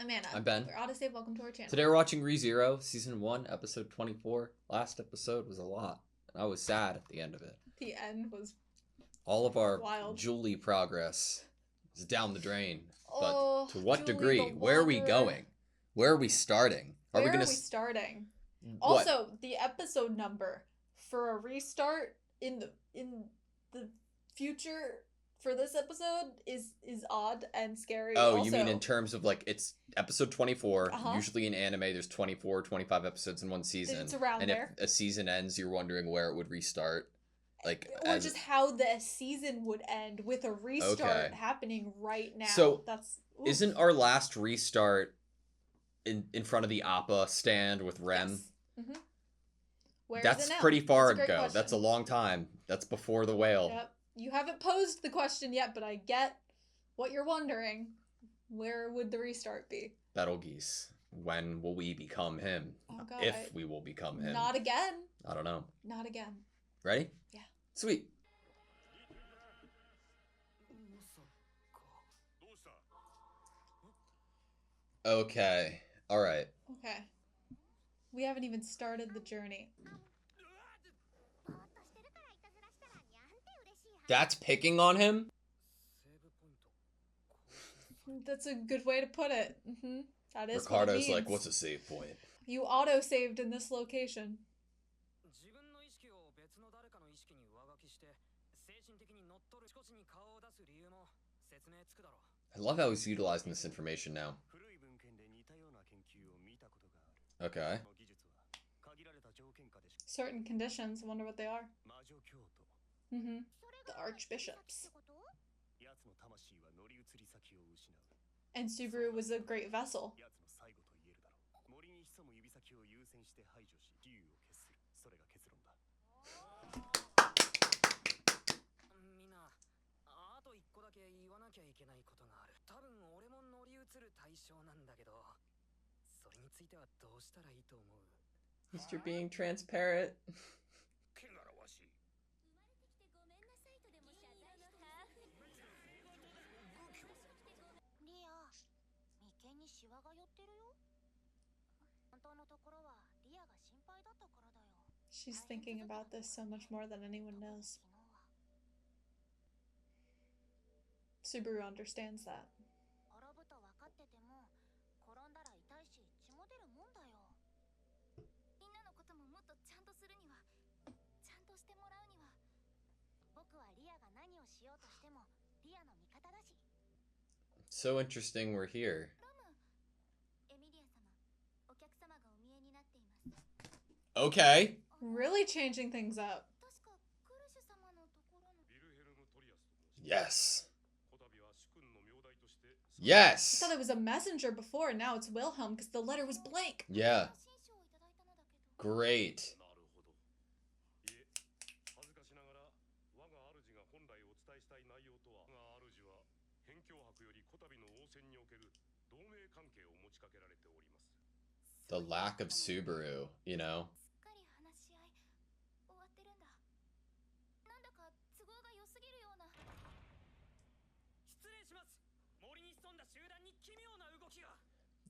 I'm Anna. I'm Ben. We're AutoSave. Welcome to our channel. Today we're watching Rezero, Season 1, Episode 24. Last episode was a lot, and I was sad at the end of it. The end was all of our wild. Julie progress is down the drain. Oh, but to what Julie, degree? Where are we going? Where are we starting? Where are we starting? What? Also, the episode number for a restart in the future for this episode is odd and scary. Oh, also. You mean in terms of like it's episode 24. Usually in anime there's 24, 25 episodes in one season. It's around and there. If a season ends, you're wondering where it would restart. Or just how the season would end with a restart happening right now. So that's isn't our last restart in front of the Appa stand with Rem? Yes. Mm-hmm. Where That's is it now? pretty far That's ago. That's a long time. That's before the whale. Yep. You haven't posed the question yet, but I get what you're wondering. Where would the restart be? Betelgeuse. When will we become him? Oh, God, if we will become him. Not again. I don't know. Not again. Ready? Yeah. Sweet. Okay. All right. Okay. We haven't even started the journey. That's picking on him? That's a good way to put it. Mm-hmm. That is Ricardo's what it means. like, what's a save point? You auto-saved in this location. I love how he's utilizing this information now. Okay. Certain conditions. I wonder what they are. Mm-hmm. The archbishops. And Subaru was a great vessel. Mr. Being transparent. She's thinking about this so much more than anyone knows. Subaru understands that. So interesting we're here. Okay. Really changing things up. Yes. Yes! I thought it was a messenger before, and now it's Wilhelm because the letter was blank. Yeah. Great. The lack of Subaru, you know?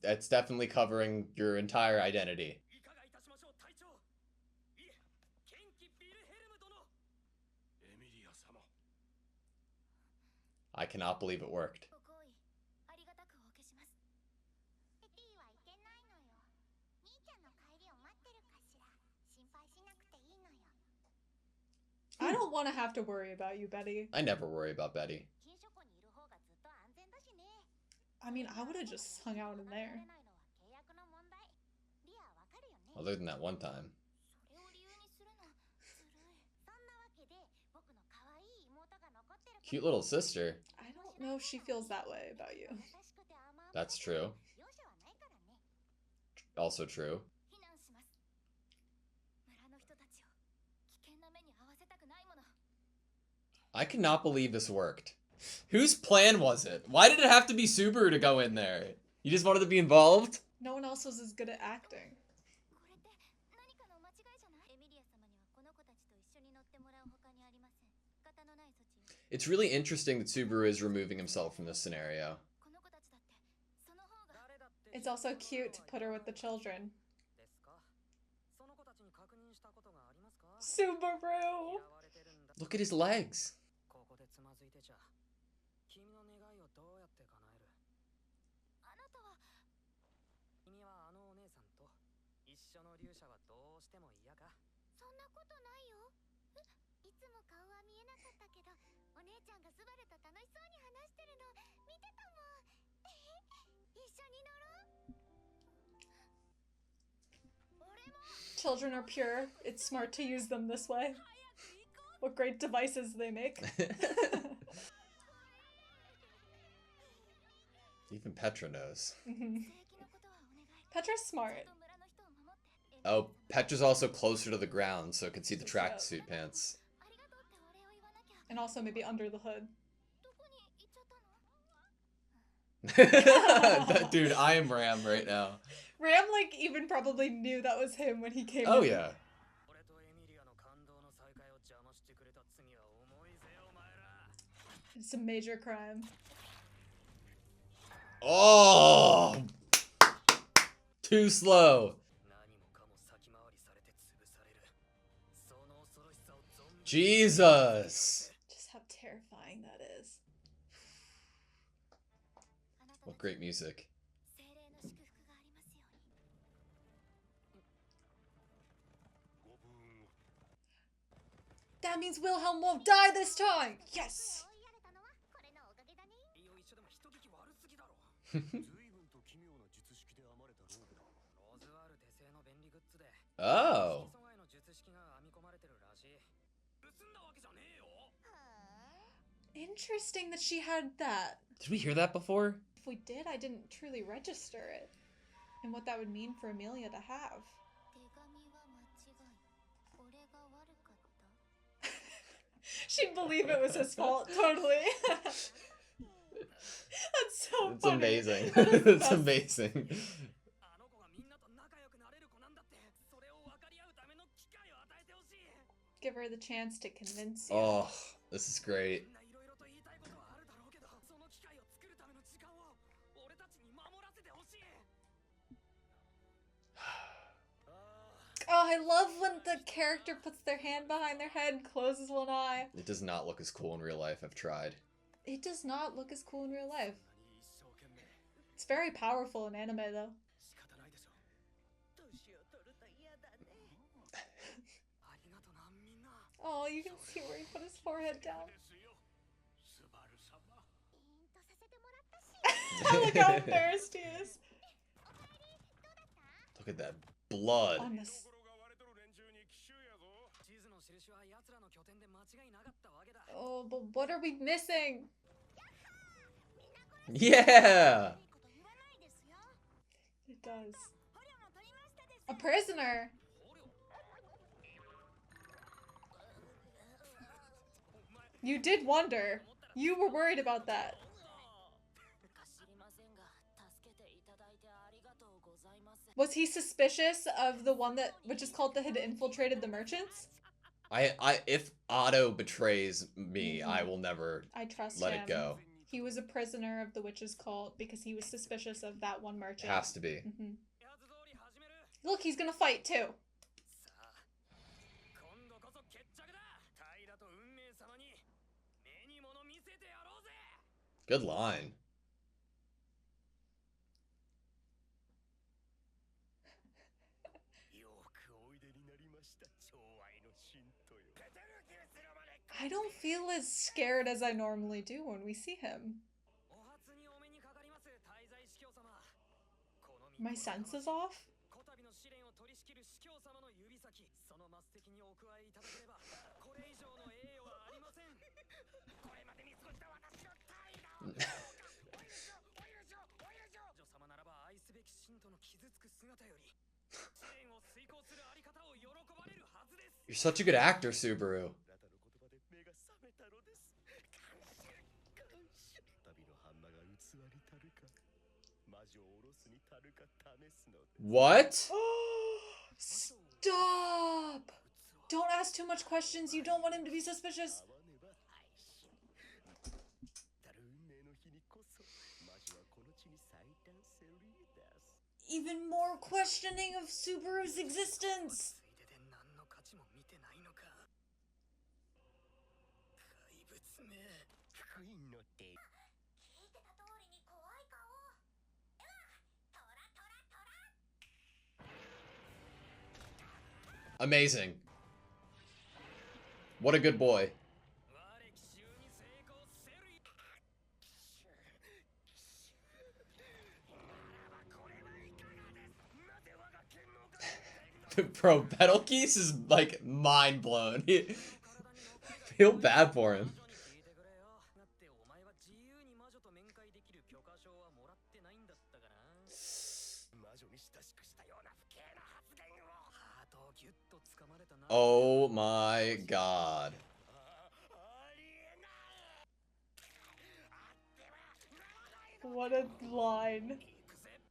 That's definitely covering your entire identity. I cannot believe it worked. I don't want to have to worry about you, Betty. I never worry about Betty. I mean, I would have just hung out in there. Other than that one time. Cute little sister. I don't know if she feels that way about you. That's true. Also true. I cannot believe this worked. Whose plan was it? Why did it have to be Subaru to go in there? You just wanted to be involved? No one else was as good at acting. It's really interesting that Subaru is removing himself from this scenario. It's also cute to put her with the children. Subaru! Look at his legs. Children are pure. It's smart to use them this way. What great devices they make. Even Petra knows. Petra's smart. Oh, Petra's also closer to the ground, so it can see the tracksuit pants. And also maybe under the hood. Dude, I am Ram right now. Ram, like, even probably knew that was him when he came Oh, in. yeah. It's a major crime. Oh! Too slow. Jesus! Just how terrifying that is. What great music. That means Wilhelm won't die this time! Yes! Oh. Interesting that she had that. Did we hear that before? If we did, I didn't truly register it. And what that would mean for Amelia to have. She'd believe it was his fault, totally. That's so It's funny. amazing. That is the It's best. amazing. Give her the chance to convince you. Oh, this is great. Oh, I love when the character puts their hand behind their head, closes one eye. It does not look as cool in real life. I've tried. It does not look as cool in real life. It's very powerful in anime, though. Oh, you can see where he put his forehead down. Look how embarrassed he is. Look at that blood. On this. Oh, but what are we missing? Yeah! It does. A prisoner. You did wonder. You were worried about that. Was he suspicious of the one which is called that had infiltrated the merchants? If Otto betrays me, I will never I trust let him. it go. He was a prisoner of the witch's cult because he was suspicious of that one merchant. Has to be. Look, he's gonna fight too. Good line. I don't feel as scared as I normally do when we see him. My sense is off? You're such a good actor, Subaru. What? Stop! Don't ask too much questions. You don't want him to be suspicious. even more questioning of Subaru's existence. Amazing. What a good boy. Bro, Betelgeuse is like mind blown. Feel bad for him. Oh my god. What a line.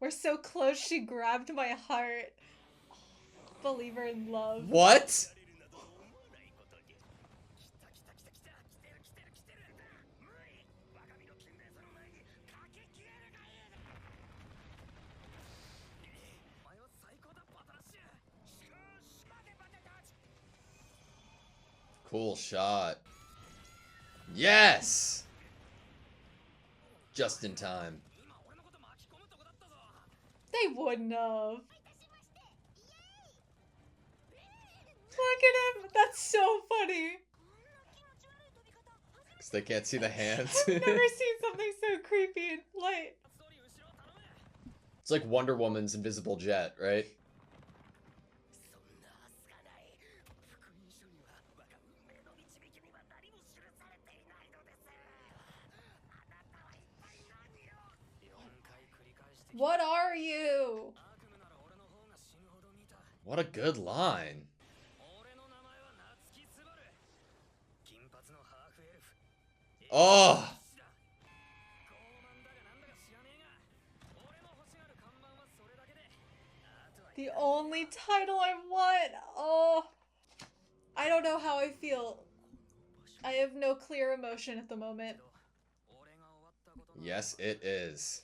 We're so close, she grabbed my heart. Believer in love. What? Cool shot. Yes! Just in time. They wouldn't have. Look at him. That's so funny. Because they can't see the hands. I've never seen something so creepy and light. It's like Wonder Woman's invisible jet, right? What are you? What a good line. Oh! The only title I want. Oh. I don't know how I feel. I have no clear emotion at the moment. Yes, it is.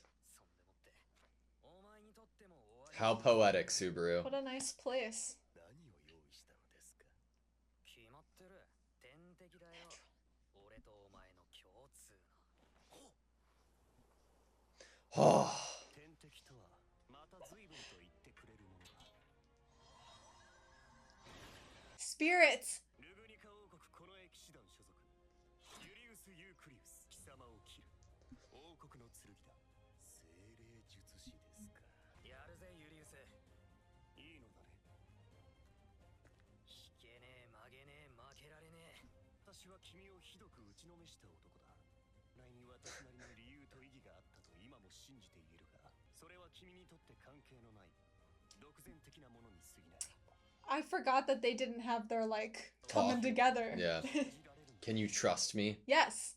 How poetic, Subaru. What a nice place. Oh. Spirits. I forgot that they didn't have their, like, coming Talk. together. Yeah. Can you trust me? Yes.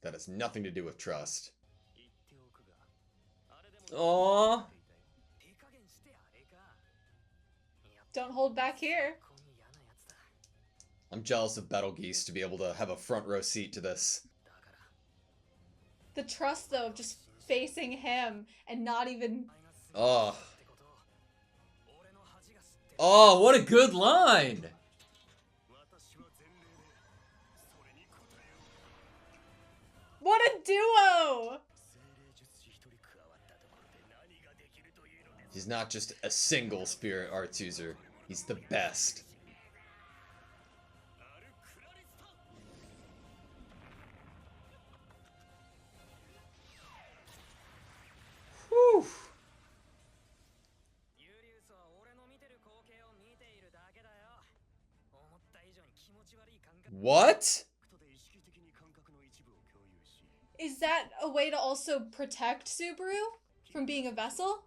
That has nothing to do with trust. Aww. Don't hold back here. I'm jealous of Betelgeuse to be able to have a front row seat to this. The trust, though, of just facing him and not even... Oh. Oh, what a good line! What a duo! He's not just a single spirit arts user. He's the best. Whew. What? Is that a way to also protect Subaru from being a vessel?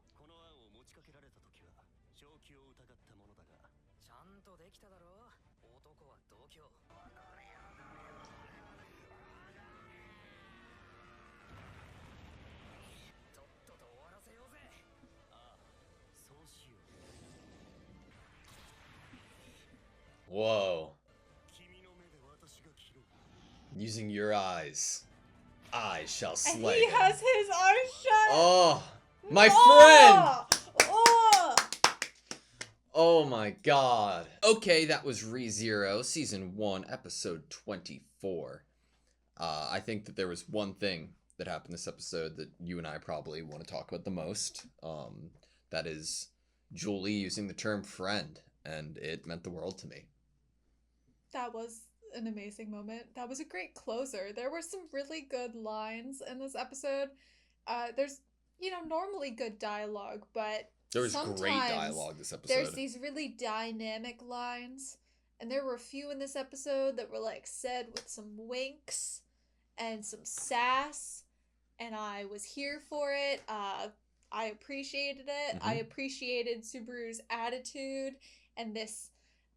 Whoa. Using your eyes. I shall And slay he him. has his eyes shut. Oh, my Oh! friend! Oh! Oh my god. Okay, that was Rezero, Season 1, Episode 24. I think that there was one thing that happened this episode that you and I probably want to talk about the most. That is Julie using the term friend, and it meant the world to me. That was an amazing moment. That was a great closer. There were some really good lines in this episode. There's, normally good dialogue, but There was great sometimes dialogue this there's episode. these really dynamic lines. And there were a few in this episode that were like said with some winks and some sass. And I was here for it. I appreciated it. I appreciated Subaru's attitude and this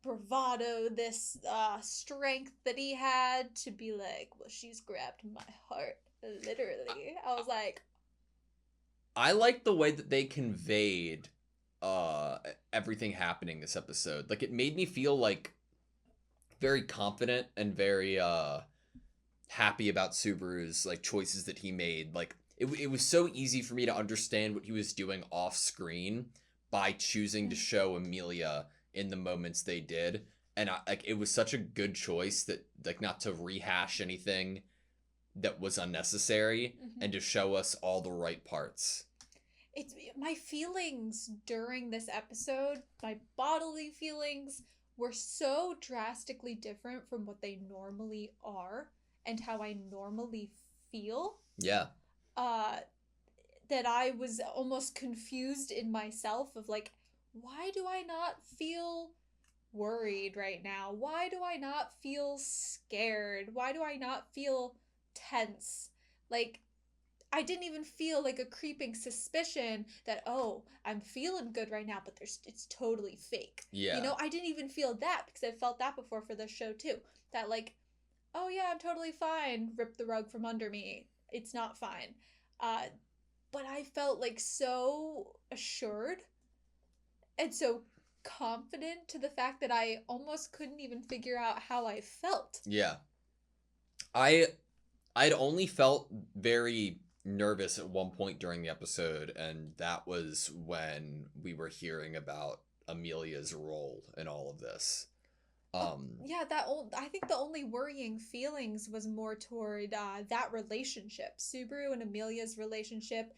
bravado, this strength that he had to be like, well, she's grabbed my heart, literally. I was like, I like the way that they conveyed everything happening this episode. Like, it made me feel like very confident and very happy about Subaru's like choices that he made. Like, it was so easy for me to understand what he was doing off screen by choosing to show Amelia in the moments they did. And it was such a good choice that, like, not to rehash anything that was unnecessary and to show us all the right parts. It's my feelings during this episode, my bodily feelings were so drastically different from what they normally are and how I normally feel. Yeah. That I was almost confused in myself of like, why do I not feel worried right now? Why do I not feel scared? Why do I not feel tense? Like, I didn't even feel like a creeping suspicion that, oh, I'm feeling good right now, but it's totally fake. Yeah. I didn't even feel that because I felt that before for this show too. That like, oh yeah, I'm totally fine. Rip the rug from under me. It's not fine. But I felt like so assured and so confident to the fact that I almost couldn't even figure out how I felt. Yeah. I'd only felt very nervous at one point during the episode, and that was when we were hearing about Amelia's role in all of this. Yeah, I think the only worrying feelings was more toward that relationship. Subaru and Amelia's relationship.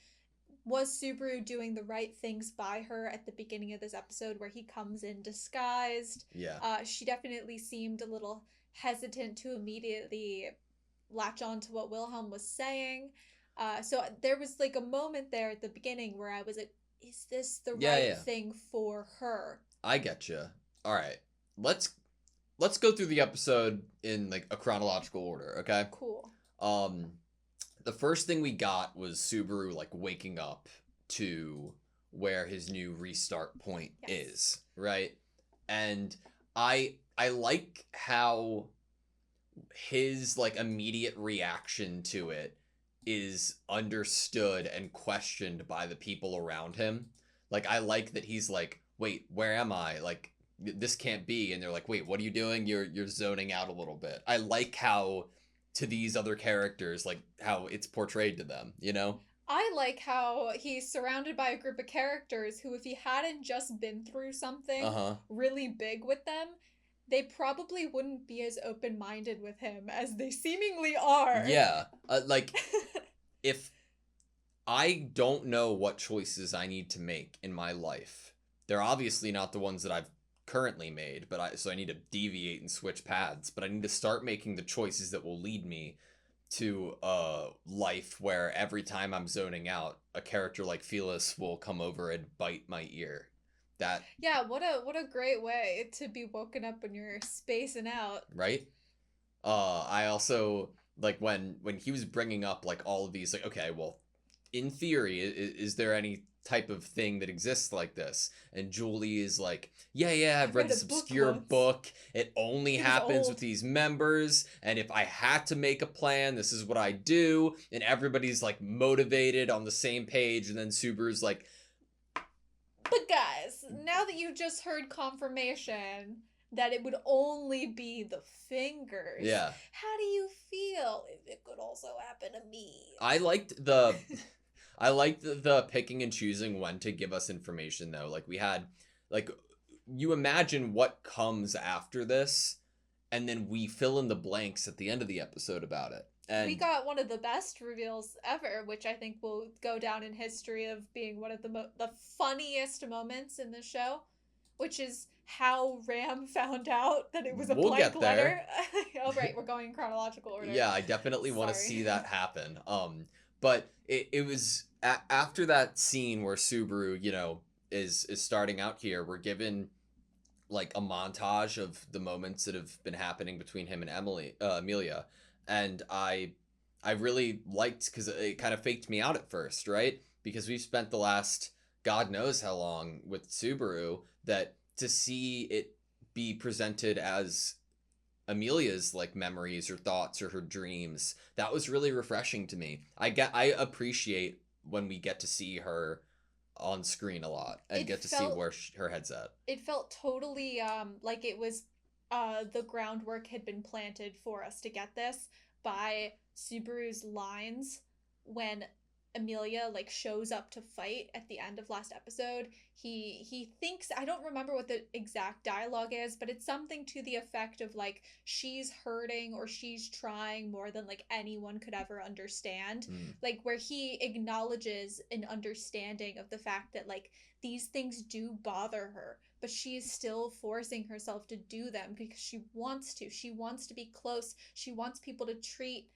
Was Subaru doing the right things by her at the beginning of this episode where he comes in disguised? Yeah. She definitely seemed a little hesitant to immediately latch on to what Wilhelm was saying. So there was like a moment there at the beginning where I was like, is this the right thing for her? I get you. All right. Let's go through the episode in like a chronological order, okay? Cool. The first thing we got was Subaru like waking up to where his new restart point is, right? And I like how his like immediate reaction to it is understood and questioned by the people around him. Like, I like that he's like, wait, where am I? Like, this can't be. And they're like, wait, what are you doing? You're zoning out a little bit. I like how to these other characters, like how it's portrayed to them, I like how he's surrounded by a group of characters who, if he hadn't just been through something really big with them, they probably wouldn't be as open-minded with him as they seemingly are. Yeah. Like, if I don't know what choices I need to make in my life, they're obviously not the ones that I've currently made, so I need to deviate and switch paths, but I need to start making the choices that will lead me to a life where every time I'm zoning out, a character like Phyllis will come over and bite my ear. What a great way to be woken up when you're spacing out. Right? I also like when he was bringing up like all of these, like, okay, well, in theory, is there any type of thing that exists like this? And Julie is like, yeah, I've read this obscure book. It only happens with these members, and if I had to make a plan, this is what I do. And everybody's like motivated on the same page, and then Subaru's like, but guys, now that you just heard confirmation, that it would only be the fingers. Yeah. How do you feel if it could also happen to me? I liked the I liked the picking and choosing when to give us information though. Like we had like you imagine what comes after this and then we fill in the blanks at the end of the episode about it. And we got one of the best reveals ever, which I think will go down in history of being one of the funniest moments in the show, which is how Ram found out that it was a we'll blank get there. letter. Oh, right, we're going in chronological order. Yeah, I definitely want to Sorry. see that happen. But it was after that scene where Subaru, you know, is starting out here, we're given like a montage of the moments that have been happening between him and Amelia, and I really liked because it kind of faked me out at first, right? Because we've spent the last God knows how long with Subaru, that to see it be presented as Amelia's like memories or thoughts or her dreams, that was really refreshing to me. I appreciate when we get to see her on screen a lot and get to see where her head's at. It felt totally like it was the groundwork had been planted for us to get this by Subaru's lines when Amelia like shows up to fight at the end of last episode. He thinks, I don't remember what the exact dialogue is, but it's something to the effect of like she's hurting or she's trying more than like anyone could ever understand. Like where he acknowledges an understanding of the fact that like these things do bother her, but she is still forcing herself to do them because she wants to. She wants to be close. She wants people to treat.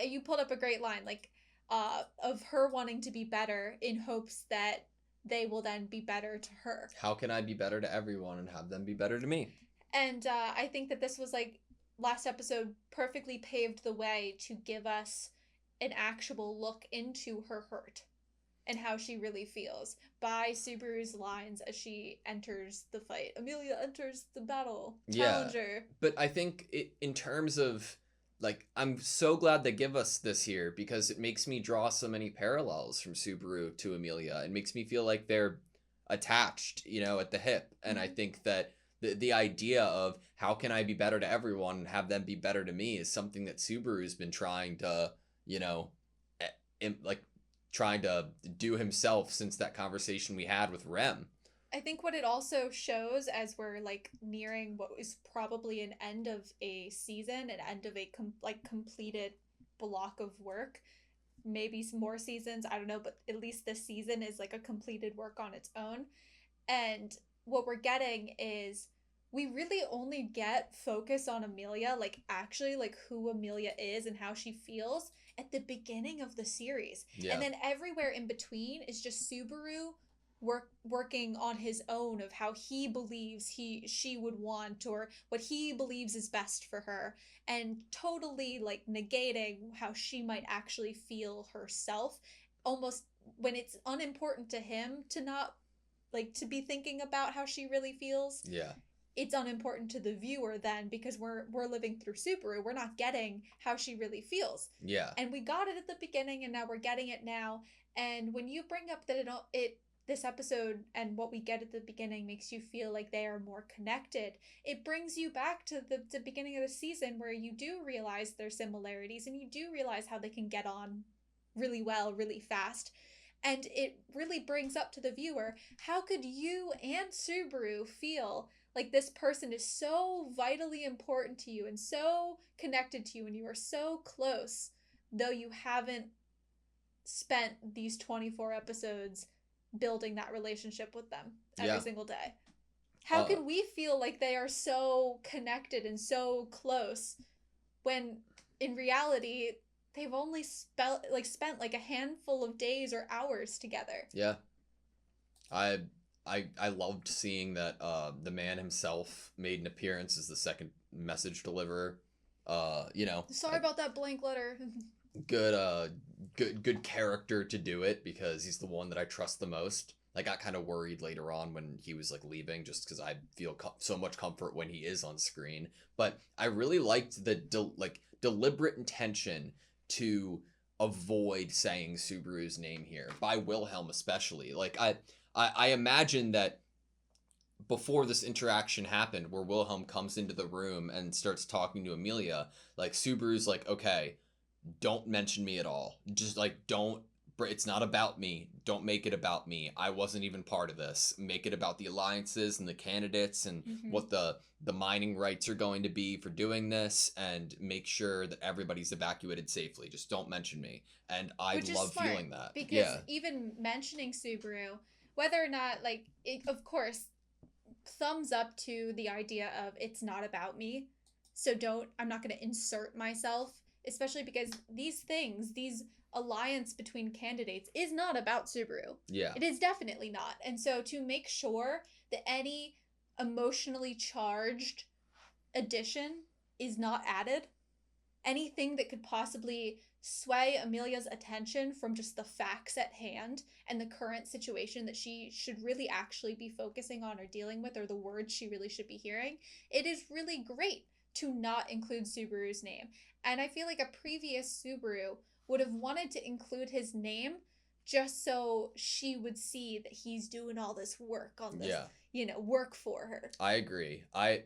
You pulled up a great line, like of her wanting to be better in hopes that they will then be better to her. How can I be better to everyone and have them be better to me? And I think that this was like last episode perfectly paved the way to give us an actual look into her hurt and how she really feels by Subaru's lines as she enters the fight. Amelia enters the battle. Challenger. Yeah, but I think in terms of like, I'm so glad they give us this here because it makes me draw so many parallels from Subaru to Amelia. It makes me feel like they're attached, you know, at the hip. And I think that the idea of how can I be better to everyone and have them be better to me is something that Subaru's been trying to, you know, like trying to do himself since that conversation we had with Rem. I think what it also shows as we're like nearing what is probably an end of a season, an end of a completed block of work, maybe some more seasons, I don't know, but at least this season is like a completed work on its own. And what we're getting is we really only get focus on Amelia, like actually like who Amelia is and how she feels at the beginning of the series. Yeah. And then everywhere in between is just Subaru working on his own of how he believes she would want or what he believes is best for her, and totally like negating how she might actually feel herself, almost when it's unimportant to him to not like to be thinking about how she really feels. Yeah. It's unimportant to the viewer then because we're living through Subaru. We're not getting how she really feels. Yeah. And we got it at the beginning and now we're getting it now. And when you bring up that it this episode and what we get at the beginning makes you feel like they are more connected, it brings you back to the beginning of the season where you do realize their similarities and you do realize how they can get on really well, really fast. And it really brings up to the viewer, how could you and Subaru feel like this person is so vitally important to you and so connected to you and you are so close, though you haven't spent these 24 episodes building that relationship with them every single day? How can we feel like they are so connected and so close when in reality they've only spent like a handful of days or hours together? Yeah. I loved seeing that the man himself made an appearance as the second message deliverer. You know, sorry about that blank letter. good character to do it because he's the one that I trust the most. I got kind of worried later on when he was like leaving just because I feel so much comfort when he is on screen. But I really liked the deliberate intention to avoid saying Subaru's name here by Wilhelm especially. Like I imagine that before this interaction happened where Wilhelm comes into the room and starts talking to Amelia, like Subaru's like, okay, don't mention me at all. Just like don't, it's not about me. Don't make it about me. I wasn't even part of this. Make it about the alliances and the candidates and what the mining rights are going to be for doing this, and make sure that everybody's evacuated safely. Just don't mention me. And I Which is love smart, feeling that. because Yeah. even mentioning Subaru, whether or not, like, it, of course, thumbs up to the idea of it's not about me. So I'm not going to insert myself, especially because these alliance between candidates is not about Subaru. Yeah. It is definitely not. And so to make sure that any emotionally charged addition is not added, anything that could possibly sway Amelia's attention from just the facts at hand and the current situation that she should really actually be focusing on or dealing with, or the words she really should be hearing, it is really great to not include Subaru's name. And I feel like a previous Subaru would have wanted to include his name just so she would see that he's doing all this work on this, work for her. I agree. I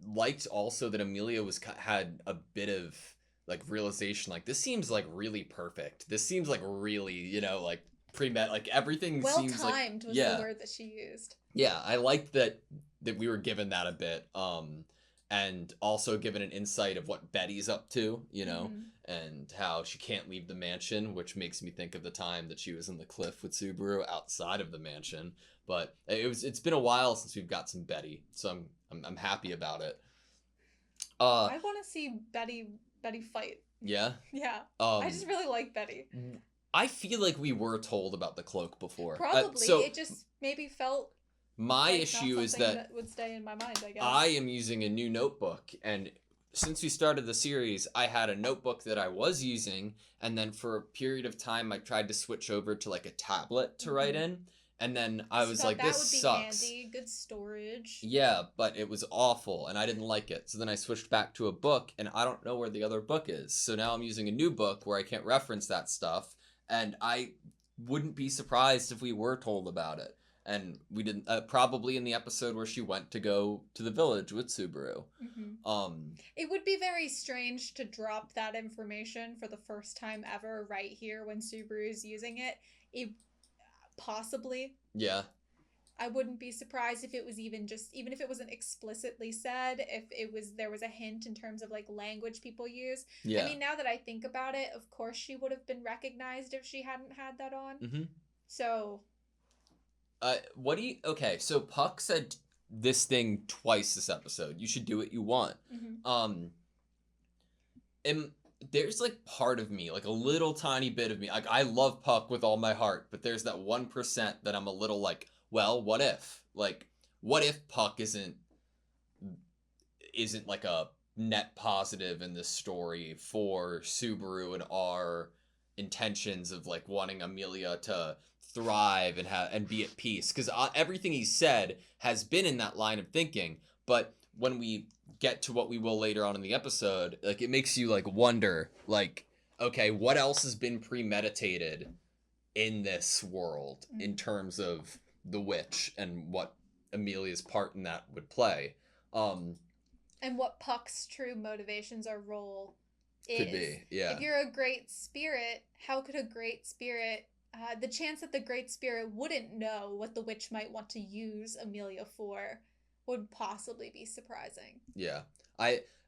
liked also that Amelia had a bit of like realization, like this seems like really perfect. This seems like really, like pre-met, like everything seems like well-timed was the word that she used. Yeah, I liked that we were given that a bit. And also given an insight of what Betty's up to, and how she can't leave the mansion, which makes me think of the time that she was in the cliff with Subaru outside of the mansion. But it's been a while since we've got some Betty, so I'm happy about it. I want to see Betty fight. Yeah? Yeah. I just really like Betty. I feel like we were told about the cloak before. Probably. It just maybe felt my issue is that would stay in my mind, I guess. I am using a new notebook, and since we started the series, I had a notebook that I was using, and then for a period of time I tried to switch over to like a tablet to write in, and then I was like, this sucks. Handy, good storage. Yeah, but it was awful, and I didn't like it. So then I switched back to a book, and I don't know where the other book is. So now I'm using a new book where I can't reference that stuff, and I wouldn't be surprised if we were told about it. And we didn't, probably in the episode where she went to go to the village with Subaru. It would be very strange to drop that information for the first time ever right here when Subaru is using it. Possibly. Yeah. I wouldn't be surprised if it was even if it wasn't explicitly said, if there was a hint in terms of like language people use. Yeah. I mean, now that I think about it, of course she would have been recognized if she hadn't had that on. Mm-hmm. So... okay, so Puck said this thing twice this episode. You should do what you want. And there's like part of me, like a little tiny bit of me, like I love Puck with all my heart, but there's that 1% that I'm a little like, well, what if? Like, what if Puck isn't like a net positive in this story for Subaru and our intentions of like wanting Amelia to thrive and be at peace, because everything he said has been in that line of thinking, but when we get to what we will later on in the episode, like it makes you like wonder, like, okay, what else has been premeditated in this world in terms of the witch and what Amelia's part in that would play, and what Puck's true motivations or role is. Could be. Yeah, if you're a great spirit, how could a great spirit the chance that the Great Spirit wouldn't know what the witch might want to use Amelia for would possibly be surprising. Yeah.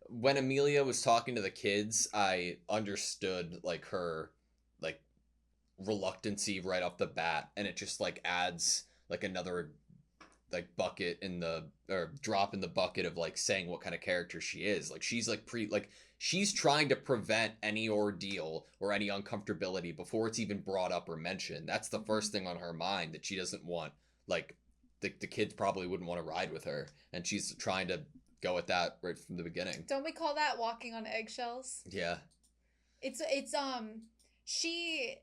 When Amelia was talking to the kids, I understood like her like reluctancy right off the bat, and it just like adds like another like bucket or drop in the bucket of like saying what kind of character she is. Like she's like she's trying to prevent any ordeal or any uncomfortability before it's even brought up or mentioned. That's the first thing on her mind, that she doesn't want, like, the kids probably wouldn't want to ride with her. And she's trying to go at that right from the beginning. Don't we call that walking on eggshells? Yeah. She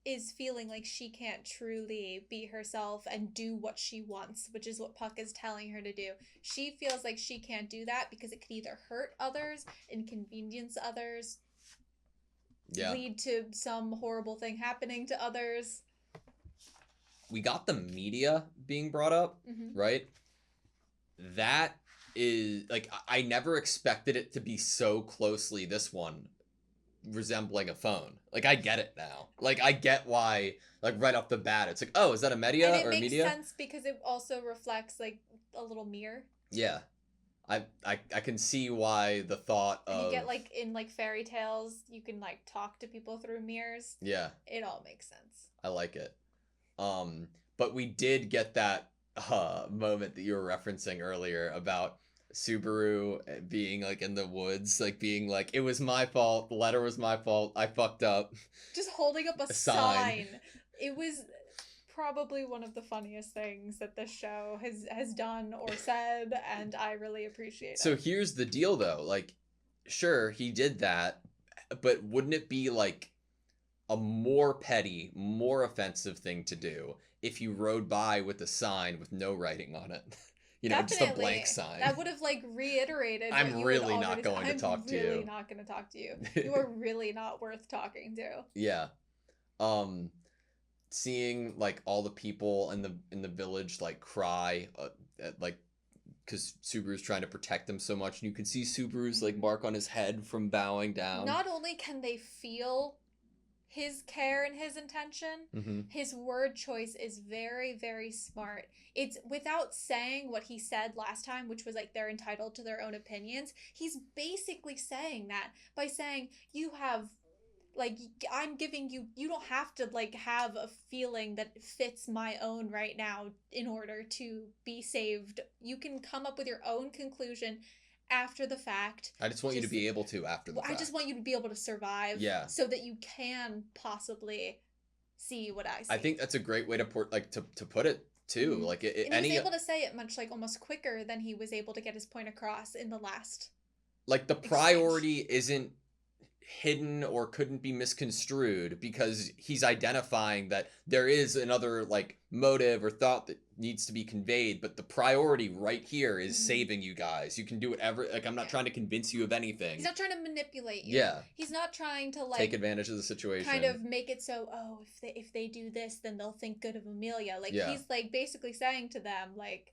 is feeling like she can't truly be herself and do what she wants, which is what Puck is telling her to do. She feels like she can't do that because it could either hurt others, inconvenience others, lead to some horrible thing happening to others. We got the media being brought up, right? that is like I never expected it to be so closely this one resembling a phone. Like I get it now. Like I get why like right off the bat it's like, oh, is that a And media it or a makes media? sense because it also reflects like a little mirror. Yeah. I can see why the thought And you of get like in like fairy tales, you can like talk to people through mirrors. yeah, It all makes sense. I like it. But we did get that moment that you were referencing earlier about Subaru being like in the woods, like being like, it was my fault, the letter was my fault, I fucked up. Just holding up a A sign. sign. It was probably one of the funniest things that this show has done or said, and I really appreciate So it. here's the deal though, like, sure, he did that, but wouldn't it be like a more petty, more offensive thing to do if you rode by with a sign with no writing on it? You know, just a blank Definitely. sign. That would have like reiterated what I'm you had really not already said. going to I'm talk to really you. not going to talk to you. You are really not worth talking to. Yeah. Um seeing like all the people in the village like cry at, like because Subaru's trying to protect them so much, and you can see Subaru's like mark on his head from bowing down. Not only can they feel his care and his intention, Mm-hmm. his word choice is very, very smart. It's without saying what he said last time, which was like they're entitled to their own opinions. He's basically saying that by saying, you have, like, I'm giving you, you don't have to, like, have a feeling that fits my own right now in order to be saved. You can come up with your own conclusion after the fact. I just want you to be able to after the I fact. just want you to be able to survive, Yeah. so that you can possibly see what I see. I think that's a great way to put it too. Mhm. Like And he was able to say it much like almost quicker than he was able to get his point across in the last. like the priority isn't hidden or couldn't be misconstrued because he's identifying that there is another like motive or thought that needs to be conveyed, but the priority right here is saving you guys. You can do whatever, like I'm not trying to convince you of anything. He's not trying to manipulate you. Yeah. He's not trying to like take advantage of the situation. kind of make it so, oh, if they do this, then they'll think good of Amelia. Like he's like basically saying to them like,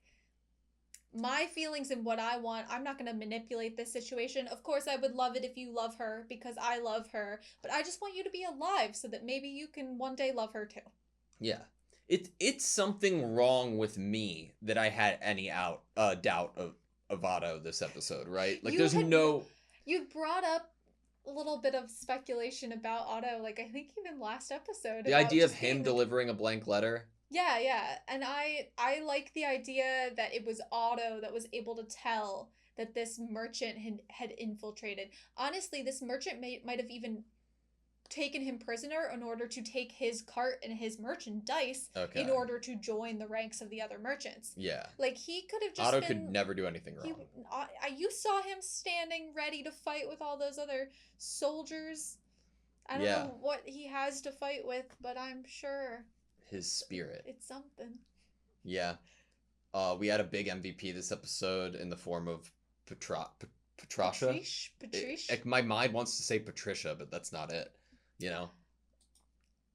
my feelings and what I want, I'm not going to manipulate this situation. Of course, I would love it if you love her because I love her, but I just want you to be alive so that maybe you can one day love her too. Yeah. It's something wrong with me that I had any doubt of Otto this episode, right? Like You brought up a little bit of speculation about Otto, like I think even last episode. The idea of him delivering a blank letter. Yeah, and I like the idea that it was Otto that was able to tell that this merchant had infiltrated. Honestly, this merchant might have even taken him prisoner in order to take his cart and his merchandise in order to join the ranks of the other merchants. Yeah. Like he could have just Otto could never do anything wrong. You saw him standing ready to fight with all those other soldiers. I don't know what he has to fight with, but I'm sure his spirit. It's something. Yeah. We had a big MVP this episode in the form of Patricia. Patricia? My mind wants to say Patricia, but that's not it. You know?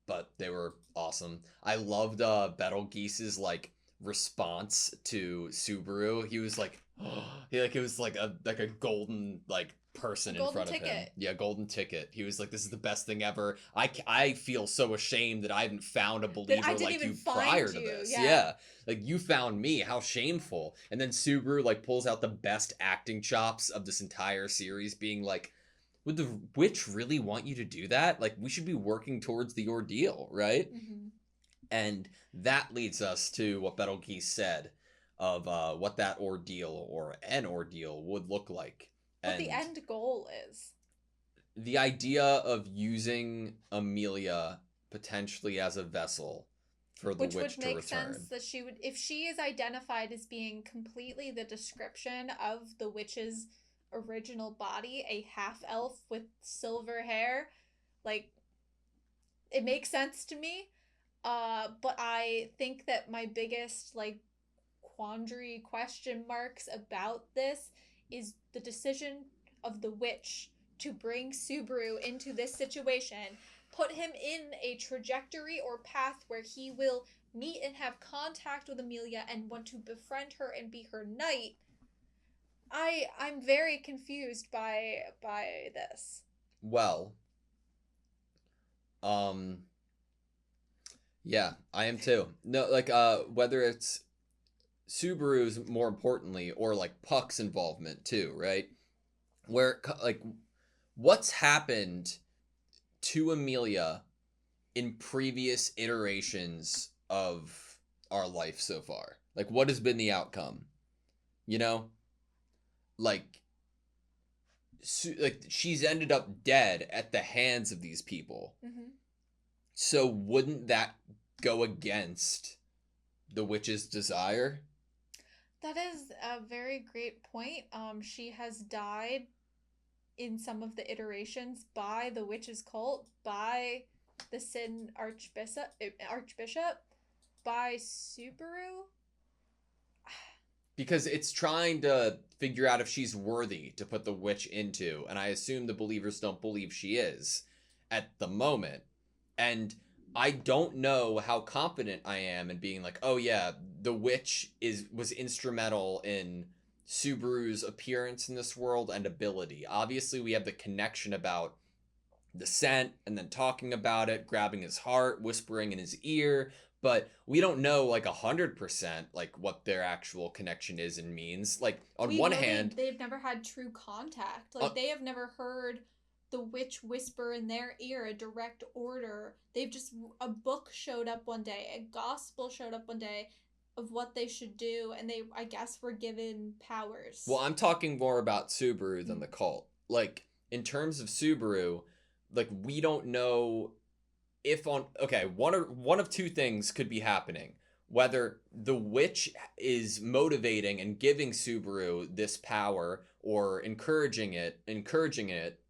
But they were awesome. I loved Betelgeuse's like response to Subaru. He was like, it was like a golden like person in front of him. Yeah, golden ticket. He was like, this is the best thing ever. I feel so ashamed that I haven't found a believer like you prior to this. Yeah. Like you found me. How shameful. And then Subaru like pulls out the best acting chops of this entire series, being like, would the witch really want you to do that? Like we should be working towards the ordeal, right? Mm-hmm. And that leads us to what Betelgeuse said of what that ordeal or an ordeal would look like. What the end goal is. The idea of using Amelia potentially as a vessel for the witch to return. Which would make sense that she would, if she is identified as being completely the description of the witch's original body, a half-elf with silver hair, like, it makes sense to me. But I think that my biggest, like, quandary question marks about this is the decision of the witch to bring Subaru into this situation, put him in a trajectory or path where he will meet and have contact with Amelia and want to befriend her and be her knight. I'm very confused by this. Well, um, yeah, I am too. No, like, whether it's Subaru's more importantly, or like Puck's involvement too, right? Where, like, what's happened to Amelia in previous iterations of our life so far? Like, what has been the outcome? You know, like, like she's ended up dead at the hands of these people. Mm-hmm. So wouldn't that go against the witch's desire? That is a very great point. She has died in some of the iterations by the witch's cult, by the Sin Archbishop, by Subaru. Because it's trying to figure out if she's worthy to put the witch into, and I assume the believers don't believe she is at the moment. And I don't know how confident I am in being like, oh yeah, the witch was instrumental in Subaru's appearance in this world and ability. Obviously, we have the connection about the scent and then talking about it, grabbing his heart, whispering in his ear, but we don't know like 100% like what their actual connection is and means. Like, on We one know hand, they've never had true contact. Like they have never heard the witch whisper in their ear a direct order. They've just a book showed up one day, a gospel showed up one day of what they should do, and they, I guess, were given powers. well, I'm talking more about Subaru than the cult. Like, in terms of Subaru, like, we don't know if on, okay, one of two things could be happening. Whether the witch is motivating and giving Subaru this power, or encouraging it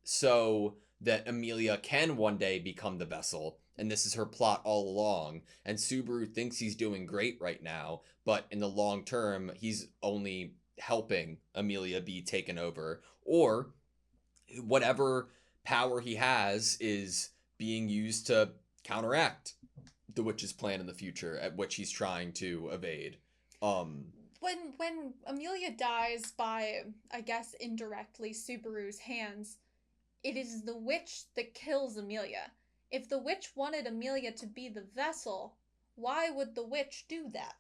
so that Amelia can one day become the vessel, and this is her plot all along, and Subaru thinks he's doing great right now, but in the long term he's only helping Amelia be taken over, or whatever power he has is being used to counteract the witch's plan in the future, at which he's trying to evade. When Amelia dies by, I guess, indirectly Subaru's hands, it is the witch that kills Amelia. If the witch wanted Amelia to be the vessel, why would the witch do that?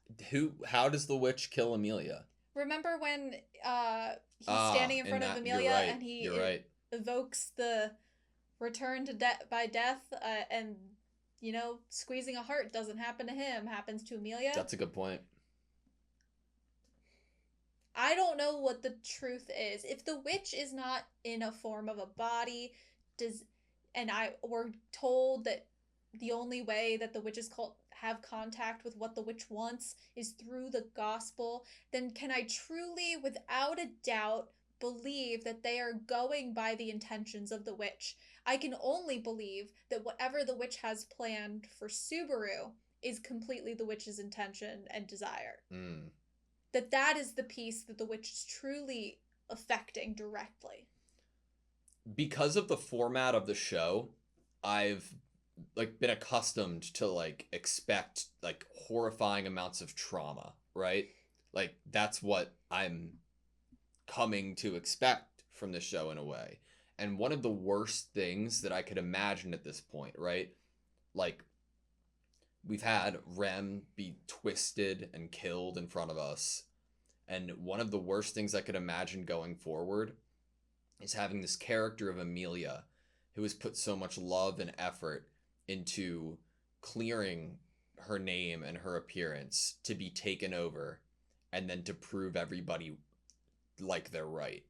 How does the witch kill Amelia? Remember when he's standing in front of Amelia right, and he you're right. evokes the return to by death, and squeezing a heart doesn't happen to him, happens to Amelia. That's a good point. I don't know what the truth is. If the witch is not in a form of a body, we're told that the only way that the witches have contact with what the witch wants is through the gospel, then can I truly, without a doubt, believe that they are going by the intentions of the witch? I can only believe that whatever the witch has planned for Subaru is completely the witch's intention and desire. That is the piece that the witch is truly affecting directly. Because of the format of the show, I've like been accustomed to like expect like horrifying amounts of trauma, right? Like, that's what I'm coming to expect from the show in a way. And one of the worst things that I could imagine at this point, right? Like, we've had Rem be twisted and killed in front of us. And one of the worst things I could imagine going forward is having this character of Amelia, who has put so much love and effort into clearing her name and her appearance, to be taken over, and then to prove everybody like they're right.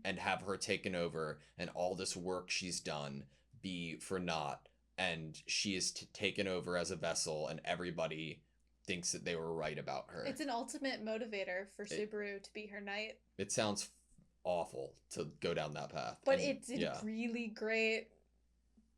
And have her taken over, and all this work she's done be for naught, and she is taken over as a vessel, and everybody thinks that they were right about her. It's an ultimate motivator for Subaru to be her knight. It sounds awful to go down that path, but it's a really great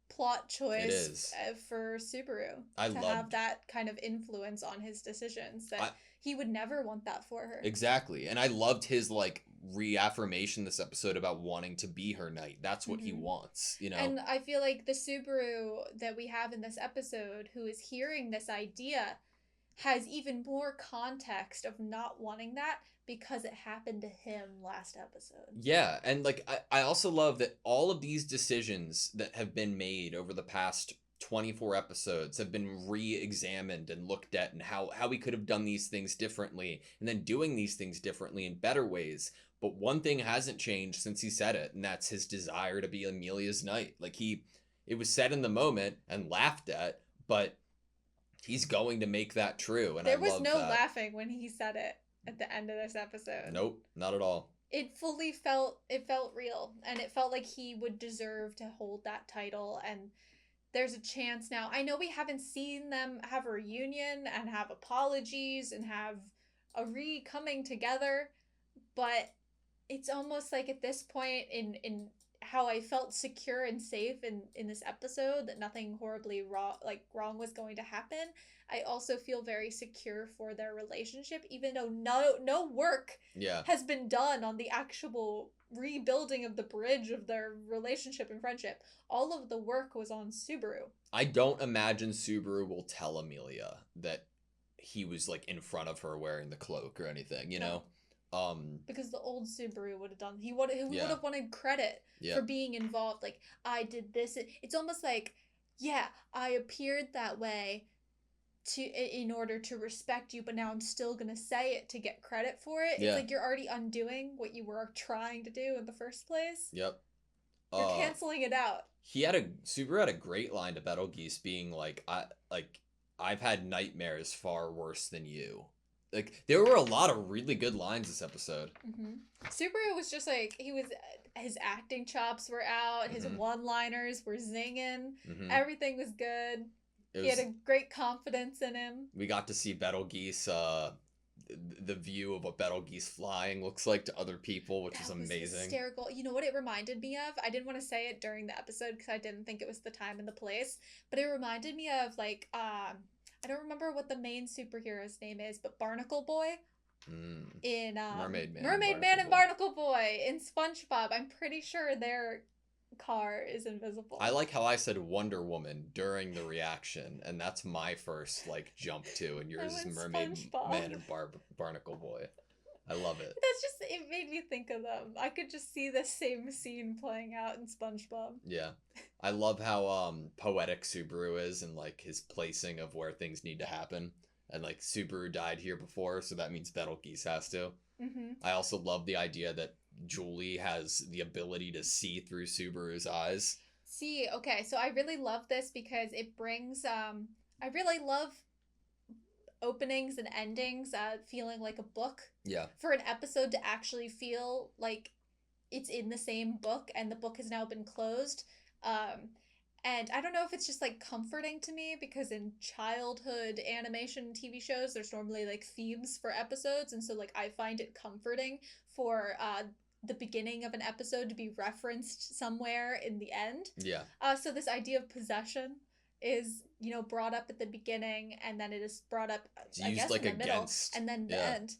plot choice for Subaru to have that kind of influence on his decisions, that he would never want that for her. Exactly. And I loved his like reaffirmation this episode about wanting to be her knight. That's what he wants, And I feel like the Subaru that we have in this episode, who is hearing this idea, has even more context of not wanting that because it happened to him last episode. Yeah, and like I also love that all of these decisions that have been made over the past 24 episodes have been re-examined and looked at, and how we could have done these things differently, and then doing these things differently in better ways. But one thing hasn't changed since he said it, and that's his desire to be Amelia's knight. Like it was said in the moment and laughed at, but he's going to make that true, and I There was love no that. laughing when he said it at the end of this episode. Nope, not at all. It felt real, and it felt like he would deserve to hold that title. And there's a chance now. I know we haven't seen them have a reunion and have apologies and have a coming together, but it's almost like at this point in how I felt secure and safe in this episode that nothing horribly wrong was going to happen. I also feel very secure for their relationship, even though no work has been done on the actual rebuilding of the bridge of their relationship and friendship. All of the work was on Subaru. I don't imagine Subaru will tell Amelia that he was like in front of her wearing the cloak or anything, you know? Because the old Subaru would have done. He would have wanted credit for being involved. Like, I did this. It's almost like, yeah, I appeared that way in order to respect you, but now I'm still gonna say it to get credit for it. It's like you're already undoing what you were trying to do in the first place. Yep. You're canceling it out. Subaru had a great line to Betelgeuse being like, I've had nightmares far worse than you. Like, there were a lot of really good lines this episode. Mm-hmm. Subaru was just like, his acting chops were out, his one-liners were zinging, everything was good. He had a great confidence in him. We got to see Betelgeuse, the view of what Betelgeuse flying looks like to other people, which is amazing. Was hysterical. You know what it reminded me of? I didn't want to say it during the episode because I didn't think it was the time and the place, but it reminded me of like, I don't remember what the main superhero's name is, but Barnacle Boy in Mermaid Man and Barnacle Boy in SpongeBob. I'm pretty sure their car is invisible. I like how I said Wonder Woman during the reaction, and that's my first like jump to, and yours is Mermaid Man and Barnacle Boy. I love it. It made me think of them. I could just see the same scene playing out in SpongeBob. Yeah. I love how poetic Subaru is and like his placing of where things need to happen. And like Subaru died here before, so that means Betelgeuse has to. I also love the idea that Julie has the ability to see through Subaru's eyes. Okay, so I really love this because it brings I really love openings and endings feeling like a book. Yeah. For an episode to actually feel like it's in the same book and the book has now been closed. And I don't know if it's just like comforting to me because in childhood animation TV shows there's normally like themes for episodes, and so like I find it comforting for the beginning of an episode to be referenced somewhere in the end. Yeah. So this idea of possession is, you know, brought up at the beginning, and then it is brought up, I guess, like in the middle, and then the end.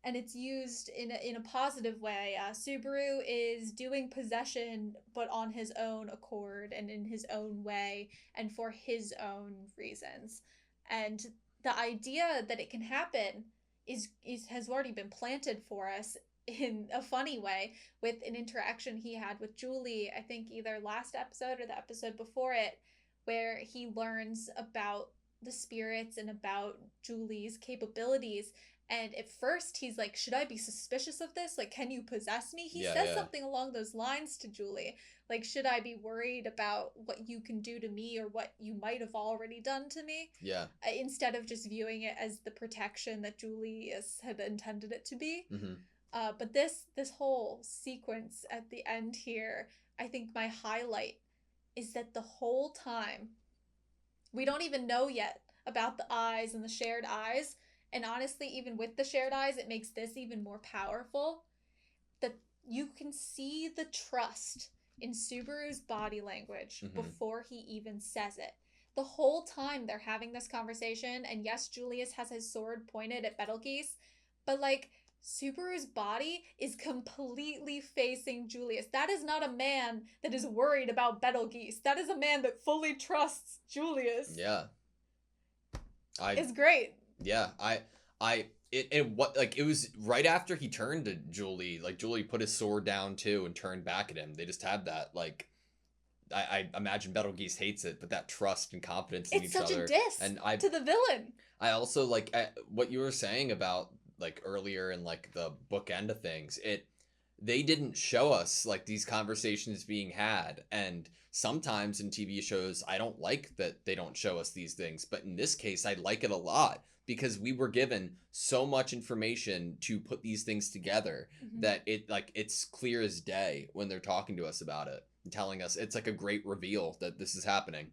And it's used in a positive way. Subaru is doing possession, but on his own accord and in his own way and for his own reasons. And the idea that it can happen has already been planted for us in a funny way with an interaction he had with Julie, I think either last episode or the episode before it, where he learns about the spirits and about Julie's capabilities. And at first he's like, should I be suspicious of this? Like, can you possess me? He says something along those lines to Julie. Like, should I be worried about what you can do to me or what you might have already done to me? Yeah. Instead of just viewing it as the protection that Julie had intended it to be. But this whole sequence at the end here, I think my highlight is that the whole time, we don't even know yet about the eyes and the shared eyes. And honestly, even with the shared eyes, it makes this even more powerful. That you can see the trust in Subaru's body language before he even says it. The whole time they're having this conversation, and yes, Julius has his sword pointed at Betelgeuse, but like, Subaru's body is completely facing Julius. That is not a man that is worried about Betelgeuse. That is a man that fully trusts Julius. Yeah. It's great. Yeah, it was right after he turned to Julie. Like Julie put his sword down too and turned back at him. They just had that like. I imagine Betelgeuse hates it, but that trust and confidence in It's each such a other, diss and to the villain. I also like what you were saying about like earlier in like the book end of things. They didn't show us like these conversations being had, and sometimes in TV shows I don't like that they don't show us these things, but in this case I like it a lot because we were given so much information to put these things together that it's clear as day when they're talking to us about it and telling us. It's like a great reveal that this is happening.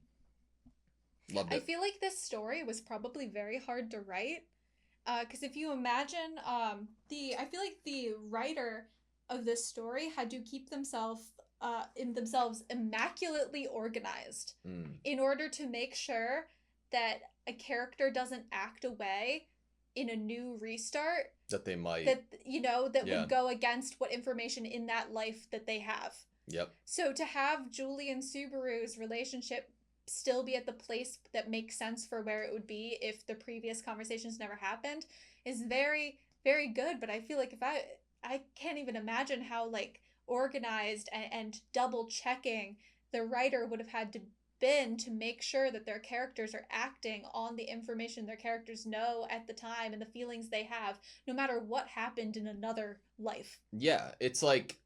Loved I it. feel like this story was probably very hard to write. Because if you imagine, I feel like the writer of this story had to keep themselves immaculately organized Mm, in order to make sure that a character doesn't act away in a new restart that they might. that that Yeah. would go against what information in that life that they have. Yep. So to have Julie and Subaru's relationship still be at the place that makes sense for where it would be if the previous conversations never happened is very, very good. But I feel like if I can't even imagine how like organized and double checking the writer would have had to been to make sure that their characters are acting on the information their characters know at the time and the feelings they have, no matter what happened in another life. Yeah, it's like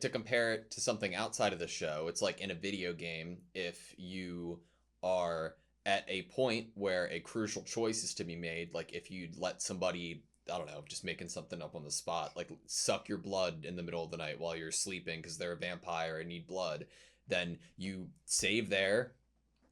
to compare it to something outside of the show, it's like in a video game, if you are at a point where a crucial choice is to be made, like if you let somebody, I don't know, just making something up on the spot, like suck your blood in the middle of the night while you're sleeping because they're a vampire and need blood, then you save there,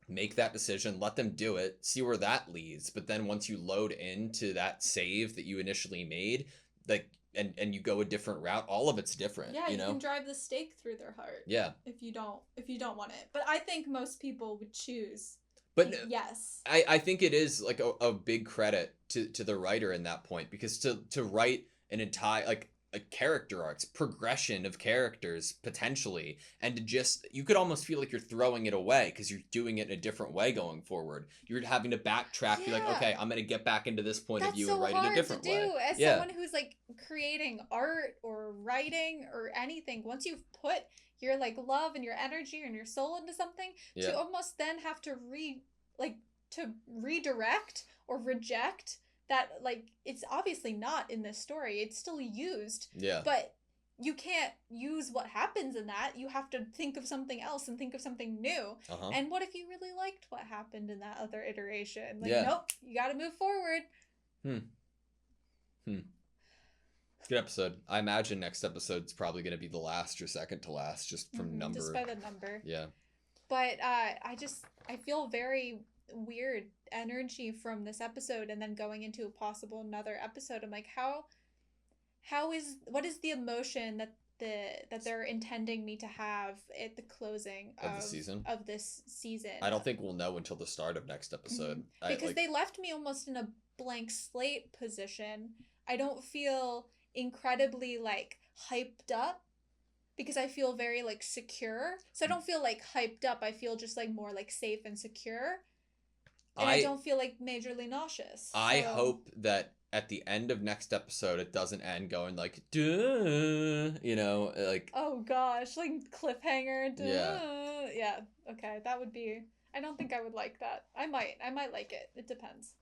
make that decision, let them do it, see where that leads. But then once you load into that save that you initially made, like and you go a different route, all of it's different, Yeah, you you know? can drive the stake through their heart Yeah. if you don't want it. But I think most people would choose But yes. I think it is like a big credit to the writer in that point, because to write an entire like a character arcs, progression of characters potentially, and to just, you could almost feel like you're throwing it away because you're doing it in a different way going forward. You're having to backtrack, be like, Yeah. okay, I'm gonna get back into this point of That's view and so write it a hard to different way. do as Yeah. someone who's like creating art or writing or anything. Once you've put your like love and your energy and your soul into something, Yeah. to almost then have to to redirect or reject that, like, it's obviously not in this story. It's still used, Yeah. but you can't use what happens in that. You have to think of something else and think of something new. Uh-huh. And what if you really liked what happened in that other iteration? Like, Yeah. nope, you got to move forward. Good episode. I imagine next episode's probably going to be the last or second to last, just from number. Just by the number. Yeah. But I feel very weird energy from this episode, and then going into a possible another episode. I'm like, what is the emotion that they're intending me to have at the closing Of the season? Of this season? I don't think we'll know until the start of next episode. Because they left me almost in a blank slate position. I don't feel incredibly like hyped up because I feel very like secure. So I don't feel like hyped up. I feel just like more like safe and secure. And I don't feel like majorly nauseous. I hope that at the end of next episode it doesn't end going like duh, you know, like, oh gosh, like cliffhanger. Duh. Yeah. Yeah. Okay, that would be. I don't think I would like that. I might like it. It depends.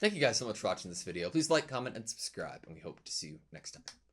Thank you guys so much for watching this video. Please like, comment, and subscribe, and we hope to see you next time.